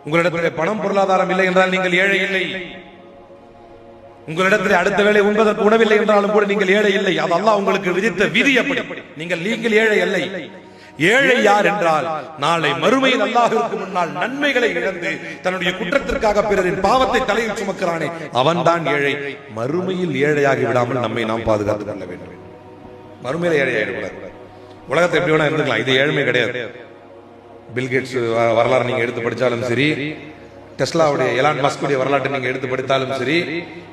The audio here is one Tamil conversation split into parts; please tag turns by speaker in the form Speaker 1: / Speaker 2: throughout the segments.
Speaker 1: உங்களிடத்தில் பணம் பொருளாதாரம் இல்லை என்றால் நீங்கள் ஏழை இல்லை. உங்களிடத்தில் அடுத்த வேளை உண்பதற்கு உணவில்லை என்றாலும் கூட நீங்கள் ஏழை இல்லை. அது அல்லாஹ் உங்களுக்கு விதித்த விதி. அப்படி நீங்கள் ஏழை இல்லை. ஏழை யார் என்றால் நாளை மறுமையில் அல்லாஹ்விற்கு முன்னால் நன்மைகளை இழந்து தன்னுடைய குற்றத்திற்காக பிறரின் பாவத்தை தலையில் சுமக்கிறானே அவன் தான் ஏழை. மறுமையில் ஏழையாகி விடாமல் நம்மை நாம் பாதுகாத்துக் கொள்ள வேண்டும். மறுமையில ஏழையாகிடக்கூடாது. உலகத்தை எப்படி வேணா இருந்துக்கலாம், இது ஏழ்மை கிடையாது. பில்கேட்ஸ் வரலாறு நீங்க எடுத்து படிச்சாலும் சரி, டெஸ்லாவுடைய எலான் மஸ்குடைய வரலாற்றை நீங்க எடுத்து படித்தாலும் சரி,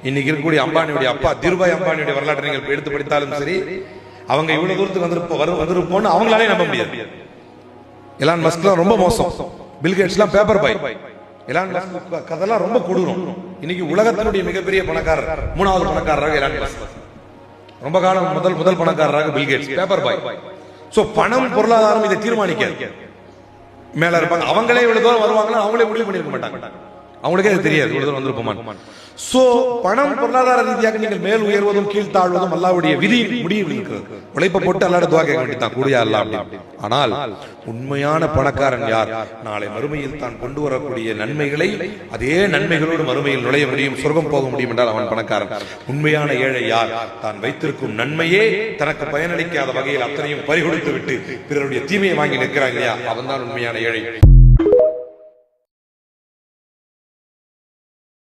Speaker 1: இன்னைக்கு இருக்கக்கூடிய அம்பானியுடைய அப்பா திருபாய் அம்பானியுடைய வரலாற்றை நீங்கள் எடுத்து படித்தாலும் சரி, அவங்க இவ்வளவு தூரத்துக்கு வந்திருப்போம்னு அவங்களாலே நம்ப முடியாது. எலான் மஸ்க்லாம் ரொம்ப மோசம், பில்கேட்ஸ்லாம் பேப்பர் பாய். எலான் மஸ்க் கதெல்லாம் ரொம்ப கொடூரம். இன்னைக்கு உலகத்தினுடைய மிகப்பெரிய பணக்காரர், 3வது பணக்காரராக எலான் மஸ்க். ரொம்ப காலம் முதல் பணக்காரராக பில்கேட்ஸ், பேப்பர் பாய். சோ பணம் பொருளாதாரம் இதை தீர்மானிக்காது. மேல இருப்பாங்க, அவங்களே இவ்வளவு தூரம் வருவாங்கன்னா அவங்களே முடிவு பண்ணிருக்க மாட்டாங்க. அவங்களுக்கே அது தெரியாது இவ்வளவு தூரம் வந்திருப்போம். சோ பணம் பொருளாதார ரீதியாக நீங்கள் மேல் உயர்வதும் கீழ்த்தாழ்வதும் அல்லாஹ்வுடைய விதி முடிவில் இருக்கிறது. உழைப்பை போட்டு அல்லாஹ்விடம் துஆ கேட்க வேண்டியதான், கூடியா அல்லாஹ். ஆனால் உண்மையான பணக்காரன் யார்? நாளை மறுமையில் தான் கொண்டு வரக்கூடிய நன்மைகளை அதே நன்மைகளோடு மறுமையில் நுழைய முடியும், சொர்க்கம் போக முடியும் என்றால் அவன் பணக்காரன். உண்மையான ஏழை யார்? தான் வைத்திருக்கும் நன்மையே தனக்கு பயனளிக்காத வகையில் அத்தனையும் பறிகொடுத்து விட்டு பிறருடைய தீமையை வாங்கி நிற்கிறாங்க இல்லையா, அவன் தான் உண்மையான ஏழை.